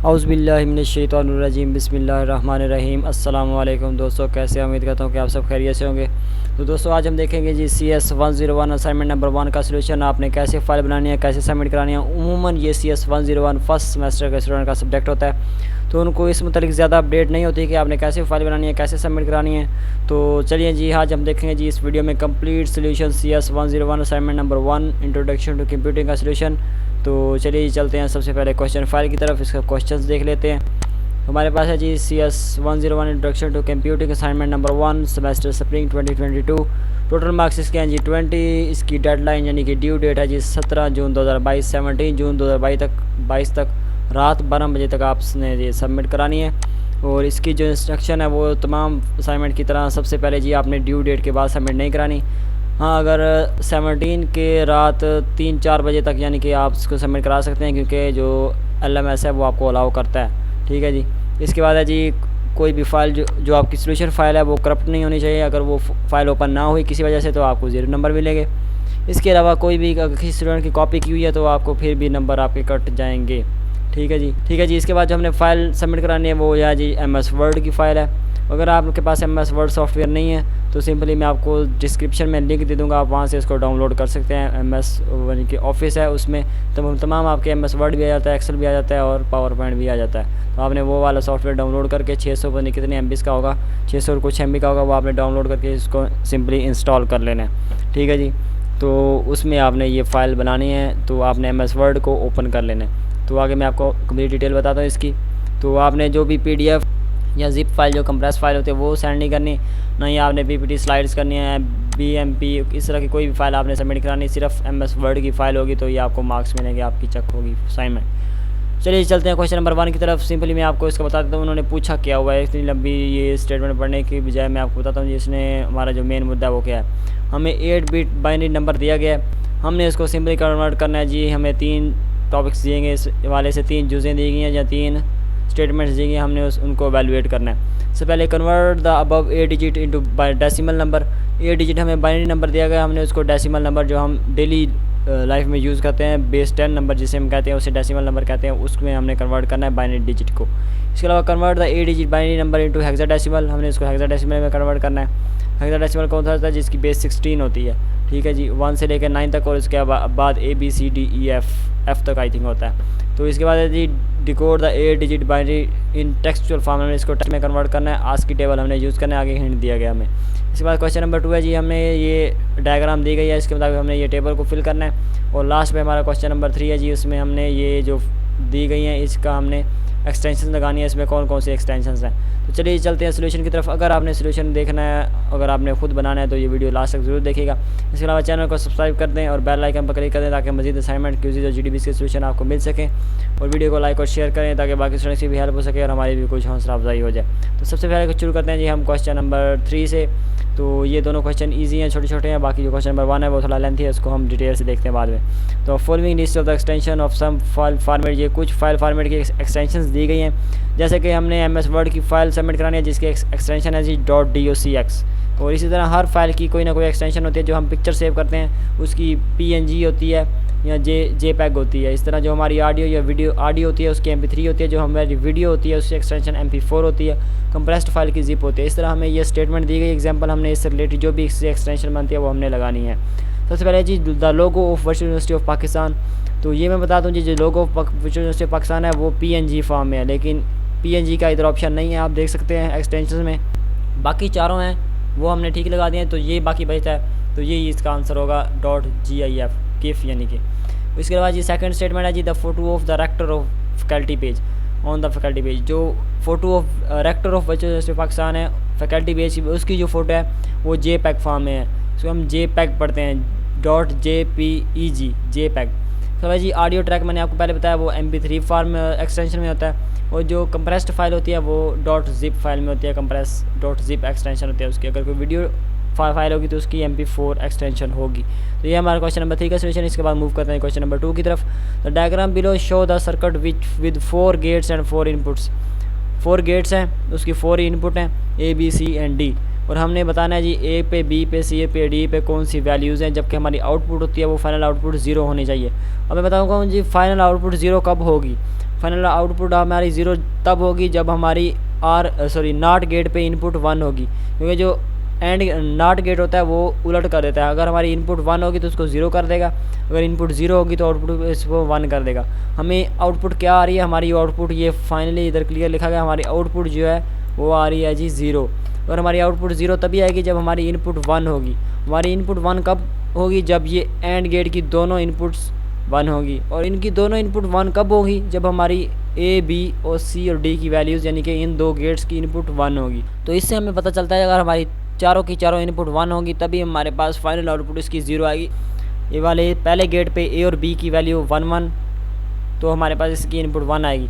औज़ुबिल्लाहिमिनश्शैतानिर्रजीम बिस्मिल्लाहिर्रहमानिर्रहीम। अस्सलामु अलैकुम दोस्तों, कैसे उम्मीद करता हूँ कि आप सब खैरियत से होंगे। तो दोस्तों आज हम देखेंगे जी CS101 असाइनमेंट नंबर 1 का सलूशन आपने कैसे फ़ाइल बनानी है, कैसे सबमिट करानी है। उमूमन ये CS101 फर्स्ट सेमेस्टर के स्टूडेंट का सब्जेक्ट होता है, तो उनको इस मुतालिक ज़्यादा अपडेट नहीं होती कि आपने कैसे फ़ाइल बनानी है, कैसे सबमिट करानी है। तो चलिए जी आज हम देखेंगे जी इस वीडियो में complete solution CS101 assignment number 1 introduction to computing का सलूशन। तो चलिए चलते हैं सबसे पहले क्वेश्चन फाइल की तरफ, इसका क्वेश्चंस देख लेते हैं। हमारे पास है जी CS101 introduction to computing assignment number 1 semester spring 2022। Total marks इसके हैं जी 20। इसकी डेडलाइन यानी कि ड्यू डेट है जी 17 जून 2022, 17 जून 2022 तक रात 12 बजे तक आपने ये सबमिट करानी है। और इसकी जो इंस्ट्रक्शन है वो तमाम असाइनमेंट की तरह सबसे पहले जी आपने ड्यू डेट के बाद सबमिट नहीं करानी। हाँ, अगर 17 के रात 3-4 बजे तक यानी कि आप इसको सबमिट करा सकते हैं, क्योंकि जो LMS है वो आपको अलाउ करता है। ठीक है जी। इसके बाद है जी कोई भी फ़ाइल जो आपकी सॉल्यूशन फ़ाइल है वो करप्ट नहीं होनी चाहिए। अगर वो फ़ाइल ओपन ना हुई किसी वजह से तो आपको 0 नंबर मिलेंगे। इसके अलावा कोई भी अगर किसी स्टूडेंट की कॉपी की हुई है तो आपको फिर भी नंबर आपके कट जाएंगे। ठीक है जी। ठीक है जी। इसके बाद जो हमने फ़ाइल सबमिट करानी है वो है जी MS वर्ड की फ़ाइल है। अगर आपके पास MS वर्ड सॉफ्टवेयर नहीं है तो सिंपली मैं आपको डिस्क्रिप्शन में लिंक दे दूंगा, आप वहाँ से इसको डाउनलोड कर सकते हैं। MS यानी कि ऑफिस है, उसमें तमाम आपके MS वर्ड भी आ जाता है, एक्सेल भी आ जाता है और पावर पॉइंट भी आ जाता है। तो आपने वो वाला सॉफ्टवेयर डाउनलोड करके 600 पता नहीं कितने MB का होगा, 600 और कुछ MB का होगा, वो आपने डाउनलोड करके इसको सिंपली इंस्टॉल कर लेना है। ठीक है जी। तो उसमें आपने ये फ़ाइल बनानी है, तो आपने MS वर्ड को ओपन कर लेना है। तो आगे मैं आपको कंप्लीट डिटेल बताता हूँ इसकी। तो आपने जो भी PDF या ज़िप फाइल जो कंप्रेस फाइल होती है वो सेंड नहीं करनी, ना ही आपने PPT स्लाइड्स करनी है, BMP इस तरह की कोई भी फ़ाइल आपने सबमिट करानी। सिर्फ MS वर्ड की फ़ाइल होगी तो ये आपको मार्क्स मिलेंगे, आपकी चेक होगी असाइनमेंट। चलिए चलते हैं क्वेश्चन नंबर 1 की तरफ। सिंपली मैं आपको इसका बता देता हूँ उन्होंने पूछा क्या हुआ है। इतनी लंबी ये स्टेटमेंट पढ़ने की बजाय मैं आपको बताता हूँ जिसने हमारा जो मेन मुद्दा है वो क्या है। हमें 8 बिट बाइनरी नंबर दिया गया है, हमने इसको सिंपली कन्वर्ट करना है जी। हमें 3 टॉपिक्स दिए गए, इस वाले से 3 जुज़ें दी गई हैं या 3 स्टेटमेंट्स दी गई, हमने उनको एवेलुएट करना है। सबसे पहले convert the above 8 digit into decimal number. 8 digit हमें बाइनरी नंबर दिया गया, हमने उसको डेसिमल नंबर जो हम डेली लाइफ में यूज़ करते हैं, बेस 10 नंबर जिसे हम कहते हैं, उसे डेसिमल नंबर कहते हैं, उसमें हमने कन्वर्ट करना है बाइनरी डिजिट को। इसके अलावा convert the 8 digit binary number into hexadecimal, हमने इसको हेक्साडेसिमल में कन्वर्ट करना है। हेक्साडेसिमल कौन सा होता है जिसकी बेस 16 होती है। ठीक है जी, 1 से लेकर 9 तक, और इसके बाद ABCDEF तक आई थिंक होता है। तो इसके बाद है जी decode the 8 digit binary in textual form, हमने इसको टेक्स्ट में कन्वर्ट करना है। ASCII टेबल हमने यूज़ करना है, आगे हिंट दिया गया हमें। इसके बाद क्वेश्चन नंबर 2 है जी, हमने ये डायग्राम दी गई है, इसके मुताबिक हमने ये टेबल को फिल करना है। और लास्ट में हमारा क्वेश्चन नंबर 3 है जी, उसमें हमने ये जो दी गई हैं इसका हमने एक्सटेंशन लगानी है, इसमें कौन कौन से एक्सटेंशन हैं। तो चलिए चलते हैं सोल्यूशन की तरफ। अगर आपने सोल्यूशन देखना है, अगर आपने खुद बनाना है तो ये वीडियो लास्ट तक ज़रूर देखिएगा। इसके अलावा चैनल को सब्सक्राइब कर दें और बेल आइकन पर क्लिक कर दें ताकि मजीद असाइनमेंट क्यूज़ और GDBs के सोल्यूशन आपको मिल सकें। और वीडियो को लाइक और शेयर करें ताकि बाकी स्टूडेंट्स की भी हेल्प हो सके और हमारी भी कुछ हौसला अफजाई हो जाए। तो सबसे पहले शुरू करते हैं जी हम क्वेश्चन नंबर 3 से। तो ये दोनों क्वेश्चन ईजी हैं, छोटे छोटे हैं, बाकी जो क्वेश्चन नंबर 1 है वो थोड़ा लेंथी है, उसको हम डिटेल से देखते हैं बाद में। तो following list of the extension of some file format, ये कुछ फाइल फॉर्मेट की एक्सटेंशंस दी गई हैं। जैसे कि हमने MS वर्ड की फ़ाइल सबमिट करानी है जिसकी एक्सटेंशन है जी .docx। और इसी तरह हर फाइल की कोई ना कोई एक्सटेंशन होती है। जो हम पिक्चर सेव करते हैं उसकी PNG होती है या JPEG होती है। इस तरह जो हमारी ऑडियो या वीडियो ऑडियो होती है उसकी MP3 होती है। जो हमारी वीडियो होती है उसकी एक्सटेंशन MP4 होती है। कंप्रेस्ड फाइल की जिप होती है। इस तरह हमें ये स्टेटमेंट दी गई एग्जांपल, हमने इससे रिलेटेड जो भी इससे एक्सटेंशन बनती है वो हमने लगानी है। सबसे पहले जी the logo of virtual university of Pakistan. तो ये मैं बता दूँ जी, जो logo of virtual university of Pakistan है वो PNG फॉर्म में है, लेकिन PNG का इधर ऑप्शन नहीं है, आप देख सकते हैं एक्सटेंशन में। बाकी चारों हैं वो हमने ठीक लगा दिए हैं, तो ये बाकी बचता है, तो ये इसका आंसर होगा .gif यानी कि। इसके अलावा जी सेकंड स्टेटमेंट है जी the photo of the rector of faculty page on the faculty page. जो photo of rector of virtual university Pakistan है फैकल्टी पेज, उसकी जो फ़ोटो है वो JPEG फॉर्म में है, उसको हम JPEG पढ़ते हैं, .jpeg JPEG। तो जी ऑडियो ट्रैक मैंने आपको पहले बताया वो MP3 फॉर्म एक्सटेंशन में होता है, और जो कंप्रेस्ड फाइल होती है वो .zip फाइल में होती है, कंप्रेस .zip एक्सटेंशन होती है उसकी। अगर कोई वीडियो फाइल होगी तो उसकी MP4 एक्सटेंशन होगी। तो ये हमारा क्वेश्चन नंबर 3 का सोल्यूशन। इसके बाद मूव करते हैं क्वेश्चन नंबर 2 की तरफ। The diagram below show the circuit with 4 gates and 4 inputs. 4 gates हैं, उसकी 4 इनपुट हैं A B C and D, और हमने बताना है जी A पे B पे C पे D पे कौन सी वैल्यूज़ हैं, जबकि हमारी आउटपुट होती है वो फाइनल आउटपुट 0 होनी चाहिए। अब मैं बताऊँगा जी फाइनल आउटपुट 0 कब होगी। फाइनल आउटपुट हमारी 0 तब होगी जब हमारी नॉट गेट पे इनपुट 1 होगी, क्योंकि जो एंड नॉट गेट होता है वो उलट कर देता है। अगर हमारी इनपुट 1 होगी तो उसको 0 कर देगा, अगर इनपुट 0 होगी तो आउटपुट इसको 1 कर देगा। हमें आउटपुट क्या आ रही है, हमारी आउटपुट ये फाइनली इधर क्लियर लिखा गया, हमारी आउटपुट जो है वो आ रही है जी 0। और हमारी आउटपुट 0 तभी आएगी जब हमारी इनपुट 1 होगी। हमारी इनपुट 1 कब होगी, जब ये एंड गेट की दोनों इनपुट्स 1 होगी। और इनकी दोनों इनपुट 1 कब होगी, जब हमारी ए बी और सी और डी की वैल्यूज़ यानी कि इन दो गेट्स की इनपुट 1 होगी। तो इससे हमें पता चलता है अगर हमारी चारों की चारों इनपुट 1 होगी तभी हमारे पास फाइनल आउटपुट इसकी 0 आएगी। ये वाले पहले गेट पे ए और बी की वैल्यू 1 1, तो हमारे पास इसकी इनपुट 1 आएगी।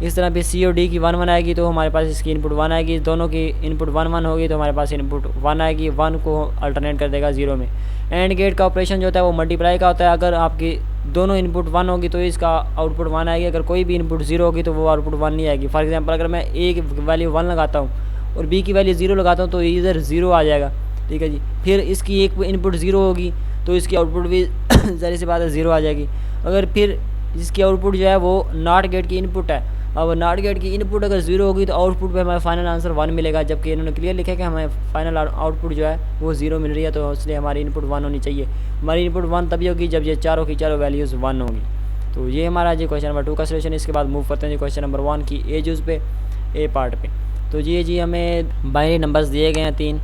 इस तरह पे सी और डी की 1 1 आएगी तो हमारे पास इसकी इनपुट 1 आएगी। दोनों की इनपुट 1 1 होगी तो हमारे पास इनपुट 1 आएगी। 1 को अल्टरनेट कर देगा 0 में। एंड गेट का ऑपरेशन जो होता है वो मल्टीप्लाई का होता है। अगर आपकी दोनों इनपुट 1 होगी तो इसका आउटपुट 1 आएगी, अगर कोई भी इनपुट 0 होगी तो वो आउटपुट 1 नहीं आएगी। फॉर एग्जांपल अगर मैं ए की वैल्यू 1 लगाता हूँ और बी की वैल्यू 0 लगाता हूँ तो इधर 0 आ जाएगा, ठीक है जी। फिर इसकी एक इनपुट 0 होगी तो इसकी आउटपुट भी ज़ाहिर सी बात है 0 आ जाएगी। अगर फिर इसकी आउटपुट जो है वो नॉट गेट की इनपुट है, अब नॉट गेट की इनपुट अगर 0 होगी तो आउटपुट पे हमारा फाइनल आंसर 1 मिलेगा, जबकि इन्होंने क्लियर लिखा है कि हमें फाइनल आउटपुट जो है वो 0 मिल रही है, तो इसलिए हमारी इनपुट 1 होनी चाहिए। हमारी इनपुट 1 तभी होगी जब ये चारों की चारों वैल्यूज़ 1 होंगी। तो ये हमारा जी क्वेश्चन नंबर 2 का सोल्यूशन। इसके बाद मूव करते हैं जी क्वेश्चन नंबर 1 की ए यूज़ पे, ए पार्ट पे। तो ये जी हमें बाइनरी नंबर्स दिए गए हैं 3,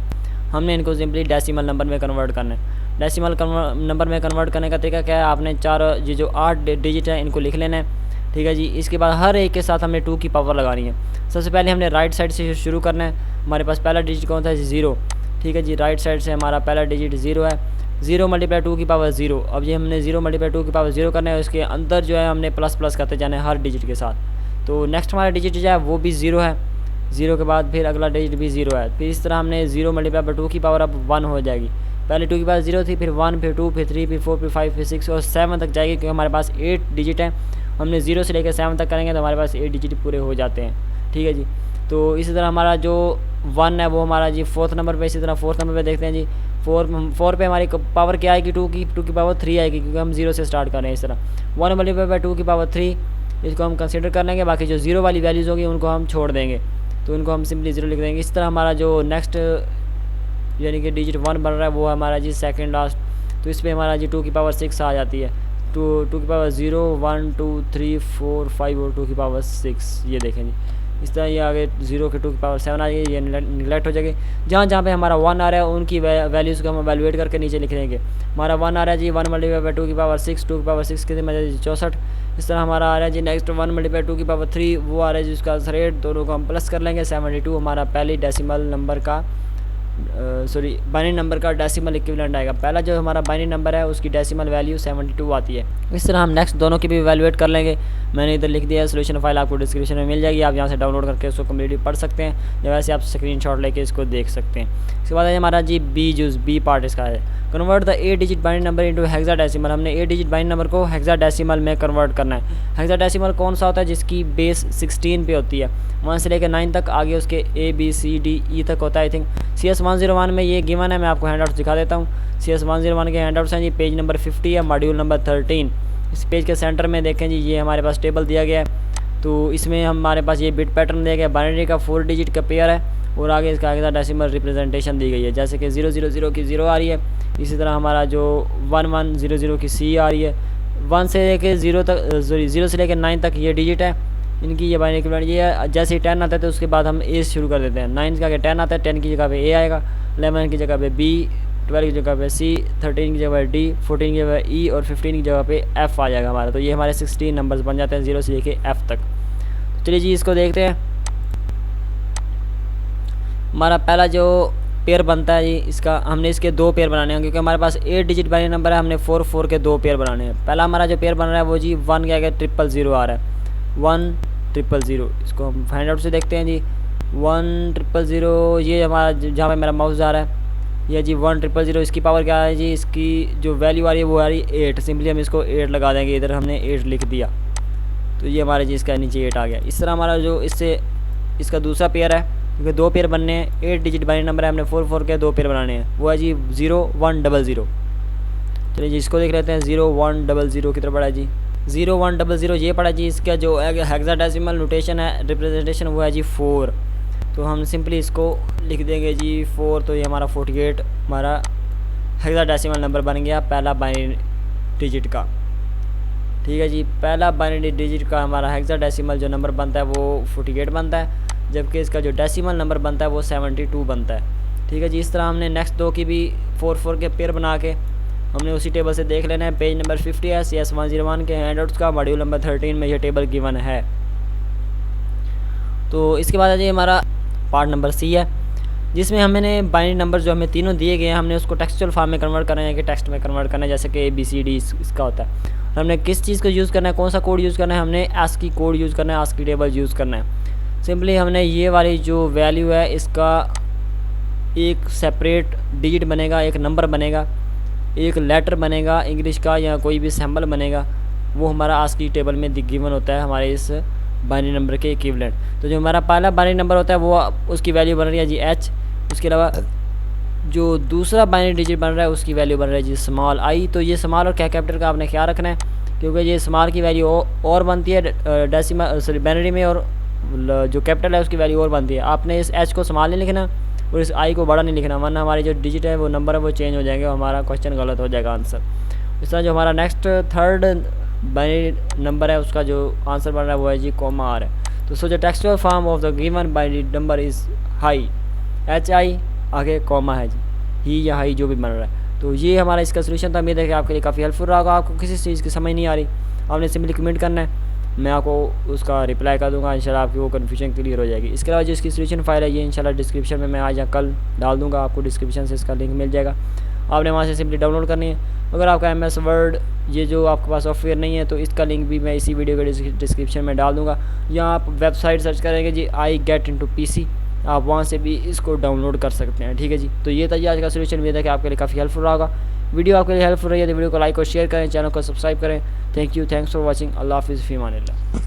हमने इनको सिंपली डेसिमल नंबर में कन्वर्ट करना है। डेसिमल नंबर में कन्वर्ट करने का तरीका क्या है, आपने चार ये जो 8 डिजिट है इनको लिख लेना है, ठीक है जी। इसके बाद हर एक के साथ हमने 2 की पावर लगानी है। सबसे पहले हमने राइट साइड से शुरू करना है। हमारे पास पहला डिजिट कौन सा है, 0, ठीक है जी। राइट साइड से हमारा पहला डिजिट 0 है। 0 मल्टीप्लाई 2 की पावर 0। अब ये हमने 0 मल्टीप्लाई 2 की पावर 0 करना है, उसके अंदर जो है हमने प्लस प्लस करते जाना है हर डिजिट के साथ। तो नेक्स्ट हमारा डिजिट जो है वो भी 0 है। 0 के बाद फिर अगला डिजिट भी 0 है। फिर इस तरह हमने 0 मल्टीप्लाई बाई 2 की पावर अब 1 हो जाएगी। पहले 2 की पावर 0 थी, फिर 1, फिर 2, फिर 3, फिर 4, फिर 5, फिर 6 और 7 तक जाएगी, क्योंकि हमारे पास 8 डिजिट हैं। हमने 0 से लेकर 7 तक करेंगे तो हमारे पास 8 डिजिट पूरे हो जाते हैं, ठीक है जी। तो इसी तरह हमारा जो 1 है वो हमारा जी 4th नंबर पे, इसी तरह 4th नंबर पे देखते हैं जी। 4 पे हमारी पावर क्या आएगी, 2 की पावर 3 आएगी, क्योंकि हम 0 से स्टार्ट कर रहे हैं। इस तरह 1 मल्टीप्लाई बाई 2 की पावर 3 इसको हम कंसिडर कर लेंगे, बाकी जो 0 वाली वैल्यूज़ होगी उनको हम छोड़ देंगे, तो उनको हम सिंपली 0 लिख देंगे। इस तरह हमारा जो नेक्स्ट यानी कि डिजिट 1 बन रहा है वो हमारा जी सेकंड लास्ट, तो इस पर हमारा जी 2 की पावर 6 आ जाती है। 2 की पावर 0, 1, 2, 3, 4, 5 और 2 की पावर 6, ये देखें जी। इस तरह ये आगे 0 के 2 की पावर 7 आ जाएगी, ये निगलेक्ट हो जाएगी। जहाँ जहाँ पे हमारा 1 आ रहा है उनकी वैल्यूज़ को हम वैल्यूएट करके नीचे लिख देंगे। हमारा 1 आ रहा है जी 1 मल्टीप्लाई बाई 2 की पावर 6, 2 की पावर 6 कितने में 64। इस तरह हमारा आ रहा है जी नेक्स्ट 1 मल्टीप्लाई 2 की पावर 3, वो आ रहा है जिसका आंसर 8, दोनों को हम प्लस कर लेंगे। 72 हमारा पहली डेसिमल नंबर का बाइनरी नंबर का डेसिमल इक्विवेलेंट आएगा। पहला जो हमारा बाइनरी नंबर है उसकी डेसिमल वैल्यू 72 आती है। इस तरह हम नेक्स्ट दोनों की भी वैल्यूएट कर लेंगे। मैंने इधर लिख दिया है, सोल्यूशन फाइल आपको डिस्क्रिप्शन में मिल जाएगी, आप यहाँ से डाउनलोड करके उसको कम्प्लीटली पढ़ सकते हैं, या वैसे आप स्क्रीनशॉट लेके इसको देख सकते हैं। इसके बाद है हमारा जी बी पार्ट इसका है, convert the 8 digit binary number into hexadecimal. हमने 8 डिजिट बाइनरी नंबर को हेक्साडेसिमल में कन्वर्ट करना है। हेक्साडेसिमल कौन सा होता है, जिसकी बेस 16 पे होती है, 1 से लेकर 9 तक, आगे उसके ABCDE तक होता है। आई थिंक CS101 में ये गिवन है, मैं आपको हैंडआउट्स दिखा देता हूँ। CS101 के हैंडआउट्स हैं जी, पेज नंबर 50 है, मॉड्यूल नंबर 13। इस पेज के सेंटर में देखें जी, ये हमारे पास टेबल दिया गया है। तो इसमें हमारे पास ये बिट पैटर्न दिया गया है, बाइनरी का 4 डिजिट का पेयर है, और आगे इसका हेक्साडेसिमल रिप्रेजेंटेशन दी गई है, जैसे कि 000 की 0 आ रही है। इसी तरह हमारा जो 1100 की C आ रही है। 1 से लेकर 0 तक, 0 से लेकर 9 तक ये डिजिट है, इनकी ये बाइनरी इक्विवेलेंट ये है। जैसे ही 10 आता है तो उसके बाद हम A शुरू कर देते हैं। 9 का 10 आता है, 10 की जगह पे A आएगा, 11 की जगह पे B, 12 की जगह पे C, 13 की जगह पे D, 14 की जगह पे E और 15 की जगह पे F आ जाएगा हमारा। तो ये हमारे 16 नंबर्स बन जाते हैं 0 से लेके F तक। चलिए जी इसको देखते हैं। हमारा पहला जो पेयर बनता है जी, इसका हमने इसके 2 पेयर बनाने हैं, क्योंकि हमारे पास 8 डिजिट बाइनरी नंबर है, हमने 4 4 के 2 पेयर बनाने हैं। पहला हमारा जो पेयर बन रहा है वो जी 1 क्या 000 आ रहा है, 1 0 0। इसको हम फाइंड आउट से देखते हैं जी। 1 0 0 ये हमारा जहाँ पे मेरा माउस जा रहा है, ये जी 1 0 0। इसकी पावर क्या है जी, इसकी जो वैल्यू आ रही है वो आ रही है 8। सिंपली हम इसको 8 लगा देंगे, इधर हमने 8 लिख दिया, तो ये हमारे जी इसका नीचे 8 आ गया। इस तरह हमारा जो इससे इसका दूसरा पेयर है, क्योंकि 2 पेयर बनने हैं, 8 डिजिट बाइनरी नंबर है, हमने 4 4 के 2 पेयर बनाने हैं, वो है जी 0 1 0 0। चलिए जी इसको देख लेते हैं। 0 1 0 0 की तरफ बढ़ा है जी। 0100 ये पड़ा जी। इसका जो हेक्साडेसिमल नोटेशन है, रिप्रेजेंटेशन, वो है जी 4। तो हम सिंपली इसको लिख देंगे जी 4। तो ये हमारा 48 हमारा हेक्साडेसिमल नंबर बन गया, पहला बाइनरी डिजिट का। ठीक है जी, पहला बाइनरी डिजिट का हमारा हेक्साडेसिमल जो नंबर बनता है वो 48 बनता है, जबकि इसका जो डेसिमल नंबर बनता है वो 72 बनता है। ठीक है जी, इस तरह हमने नेक्स्ट दो की भी 4 के पेयर बना के हमने उसी टेबल से देख लेना है। पेज नंबर 50 है CS101 के हैंडआउट्स का, मॉड्यूल नंबर 13 में ये टेबल गिवन है। तो इसके बाद जी हमारा पार्ट नंबर C है, जिसमें हमने बाइनरी नंबर जो हमें तीनों दिए गए हैं हमने उसको टेक्सचुअल फॉर्म में कन्वर्ट करना है कि टेक्स्ट में कन्वर्ट करना है, जैसे कि ABCD इसका होता है। और हमने किस चीज़ को यूज़ करना है, कौन सा कोड यूज़ करना है, हमने ASCII कोड यूज़ करना है, ASCII टेबल यूज़ करना है। सिंपली हमने ये वाली जो वैल्यू है इसका एक सेपरेट डिजिट बनेगा, एक नंबर बनेगा, एक लेटर बनेगा इंग्लिश का या कोई भी सिंबल बनेगा, वो हमारा ASCII टेबल में गिवन होता है हमारे इस बाइनरी नंबर के इक्विवेलेंट। तो जो हमारा पहला बाइनरी नंबर होता है वो उसकी वैल्यू बन रही है जी H। उसके अलावा जो दूसरा बाइनरी डिजिट बन रहा है उसकी वैल्यू बन रहा है जी स्मॉल I। तो ये स्मॉल और कैपिटल का आपने ख्याल रखना है, क्योंकि ये स्मॉल की वैल्यू और बनती है डेसिमल सॉरी बाइनरी में, और जो कैपिटल है उसकी वैल्यू और बनती है। आपने इस H को स्मॉल नहीं लिखना और इस I को बड़ा नहीं लिखना, वरना हमारी जो डिजिट है वो नंबर है वो चेंज हो जाएंगे और हमारा क्वेश्चन गलत हो जाएगा आंसर। इस तरह जो हमारा नेक्स्ट थर्ड बाइनरी नंबर है उसका जो आंसर बन रहा है वो है जी R है। तो so the textual form of the given binary number is high, HI आगे कॉमा है जी, ही या हाई जो भी बन रहा है। तो ये हमारा इसका सोल्यूशन था। उम्मीद है कि आपके लिए काफ़ी हेल्पफुल रहा होगा। आपको किसी चीज़ की समझ नहीं आ रही, आपने सिंपली कमेंट करना है, मैं आपको उसका रिप्लाई कर दूंगा, इंशाल्लाह आपकी वो कन्फ्यूजन क्लियर हो जाएगी। इसके अलावा जो इसकी सोल्यूशन फाइल है ये इंशाल्लाह डिस्क्रिप्शन में मैं आज या कल डाल दूंगा, आपको डिस्क्रिप्शन से इसका लिंक मिल जाएगा, आपने वहाँ से सिंपली डाउनलोड करनी है। अगर आपका MS वर्ड ये जो आपके पास सॉफ्टवेयर नहीं है तो इसका लिंक भी मैं इसी वीडियो के डिस्क्रिप्शन में डाल दूँगा, या आप वेबसाइट सर्च करेंगे जी iGetIntoPC, आप वहाँ से भी इसको डाउनलोड कर सकते हैं। ठीक है जी, तो ये था जी आज का सोल्यूशन। उम्मीद है कि आपके लिए काफ़ी हेल्पफुल रहा होगा। वीडियो आपके लिए हेल्पफुल रही है तो वीडियो को लाइक और शेयर करें, चैनल को सब्सक्राइब करें। Thank you, thanks for watching. अल्लाह हाफिज़, फ़ी अमान अल्लाह।